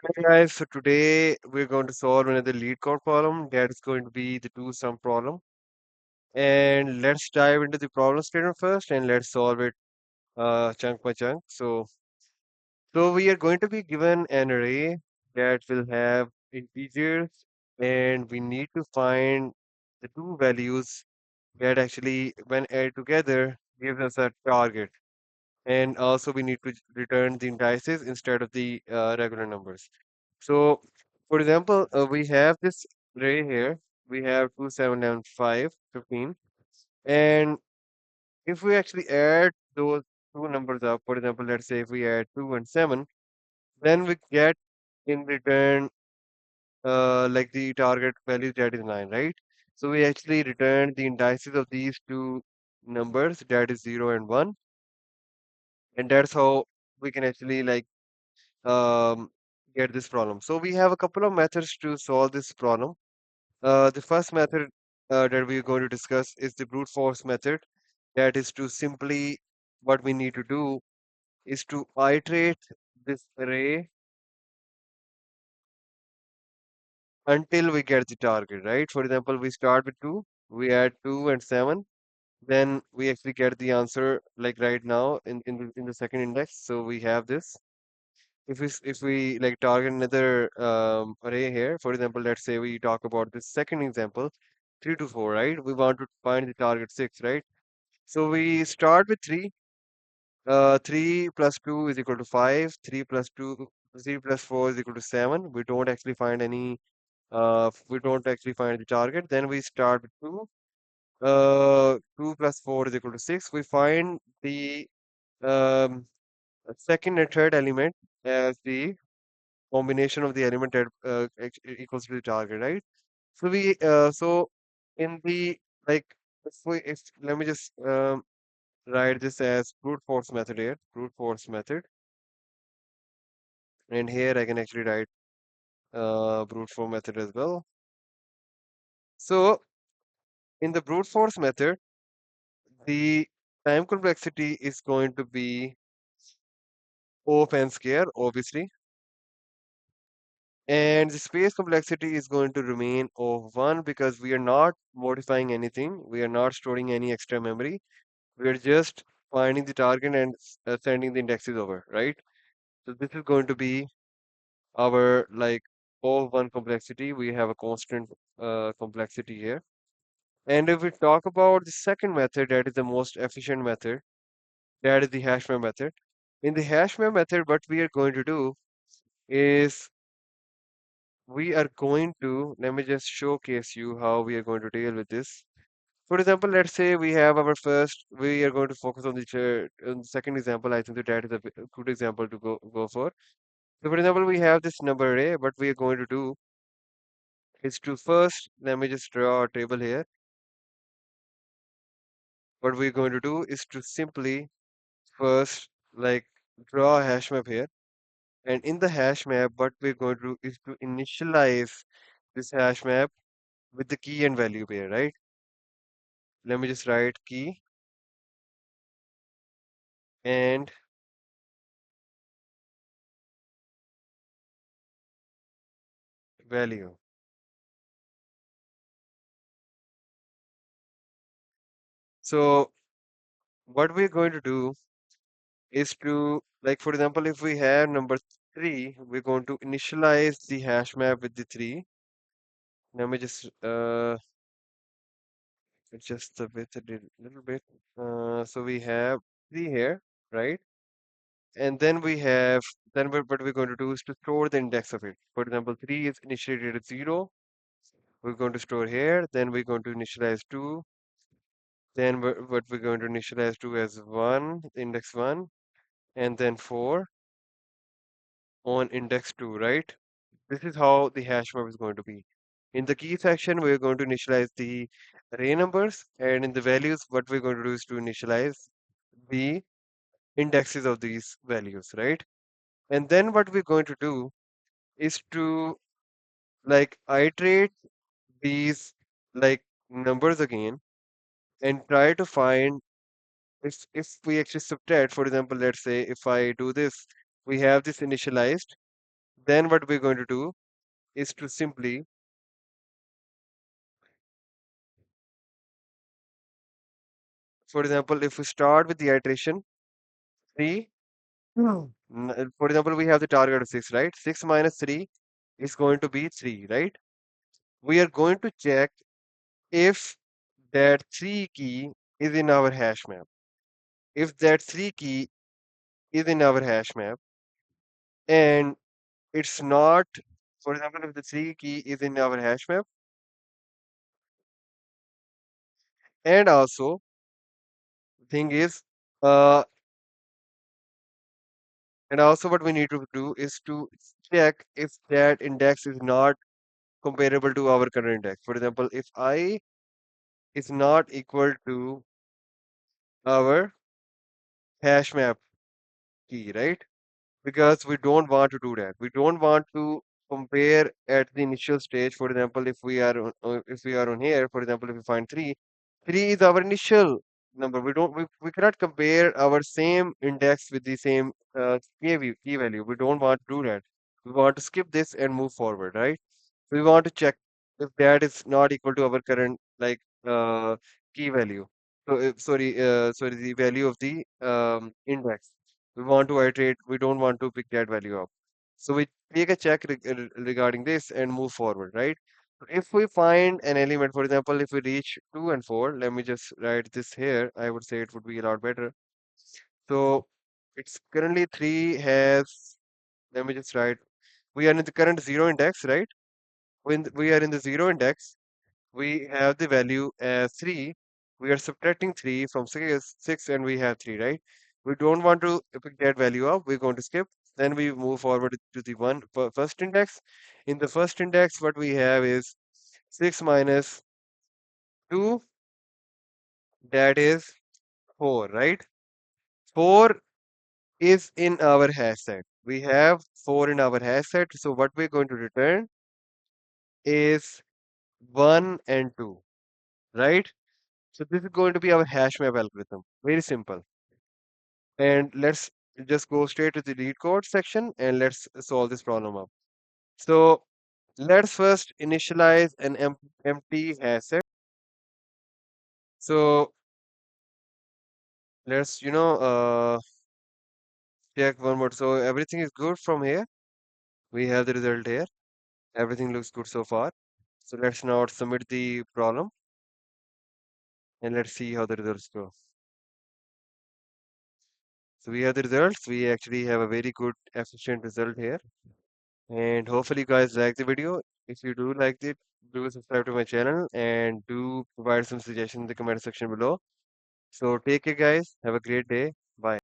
Hey guys, so today we're going to solve another lead code problem that is going to be the two sum problem. And let's dive into the problem statement first and let's solve it chunk by chunk. So we are going to be given an array that will have integers and we need to find the two values that actually when added together gives us a target. And also we need to return the indices instead of the regular numbers. So, for example, we have this array here. We have 2, 7, and 5, 15. And if we actually add those two numbers up, for example, let's say if we add 2 and 7, then we get in return like the target value that is 9, right? So we actually return the indices of these two numbers, that is 0 and 1. And that's how we can actually like um, get this problem. So we have a couple of methods to solve this problem. The first method that we're going to discuss is the brute force method. That is to simply, what we need to do is to iterate this array until we get the target, right? For example, we start with 2, we add 2 and 7, then we actually get the answer like right now in the second index. So we have this. If we like target another array here, for example, let's say we talk about this second example, 3 to 4, right? We want to find the target 6, right? So we start with 3. 3 plus 2 is equal to 5. 3 plus 4 is equal to 7. We don't actually find the target. Then we start with 2. 2 plus 4 is equal to 6. We find the um, second and third element as the combination of the element that equals to the target, right? So in the like if let me just write this as brute force method here, brute force method, and here I can actually write brute force method as well. So in the brute force method, the time complexity is going to be O of n square, obviously, and the space complexity is going to remain O of 1 because we are not modifying anything, we are not storing any extra memory, we are just finding the target and sending the indexes over, right? So this is going to be our like O of 1 complexity. We have a constant complexity here. And if we talk about the second method, that is the most efficient method, that is the hashmap method. In the hashmap method, what we are going to do is we are going to, let me just showcase you how we are going to deal with this. For example, let's say we have our first, we are going to focus on on the second example. I think that is a good example to go for. So, for example, we have this number array. What we are going to do is to first, let me just draw a table here. What we're going to do is to simply first like draw a hash map here. And in the hash map, what we're going to do is to initialize this hash map with the key and value pair, right? Let me just write key and value. So what we're going to do is to, like, for example, if we have number 3, we're going to initialize the hash map with the 3. Let me just adjust the width a little bit. So we have 3 here, right? And then we have, then what we're going to do is to store the index of it. For example, 3 is initiated at 0. We're going to store here. Then we're going to initialize 2. Then what we're going to initialize 2 as 1, index 1, and then 4 on index 2, right? This is how the hash map is going to be. In the key section, we're going to initialize the array numbers, and in the values, what we're going to do is to initialize the indexes of these values, right? And then what we're going to do is to like iterate these like numbers again and try to find if we actually subtract, for example, let's say if I do this, we have this initialized, then what we're going to do is to simply, for example, if we start with the iteration 3, for example, we have the target of 6, right? 6 minus 3 is going to be 3, right? We are going to check if that 3 key is in our hash map. If that 3 key is in our hash map and it's not, for example, if the 3 key is in our hash map, and also thing is, uh, and also what we need to do is to check if that index is not comparable to our current index. For example, if I is not equal to our hash map key, right? Because we don't want to do that. We don't want to compare at the initial stage. For example, if we are on here, for example, if we find 3, 3 is our initial number. We cannot compare our same index with the same key value. We don't want to do that. We want to skip this and move forward, right? We want to check if that is not equal to our current like key value. So sorry, the value of the index. We want to iterate. We don't want to pick that value up. So we take a check regarding this and move forward, right? If we find an element, for example, if we reach 2 and 4, let me just write this here. I would say it would be a lot better. So it's currently 3 has, let me just write, we are in the current 0 index, right? When we are in the 0 index, we have the value as 3. We are subtracting 3 from 6 and we have 3, right? We don't want to pick that value up. We're going to skip. Then we move forward to the first index. In the first index, what we have is 6 minus 2, that is 4, right? 4 is in our hash set. We have 4 in our hash set. So what we're going to return is 1 and 2, right? So this is going to be our hash map algorithm. Very simple. And let's just go straight to the lead code section and let's solve this problem up. So let's first initialize an empty hash set. So let's, check one more. So everything is good from here. We have the result here. Everything looks good so far. So let's now submit the problem and let's see how the results go. So we have the results. We actually have a very good efficient result here. And hopefully you guys like the video. If you do like it, do subscribe to my channel and do provide some suggestions in the comment section below. So take care guys. Have a great day. Bye.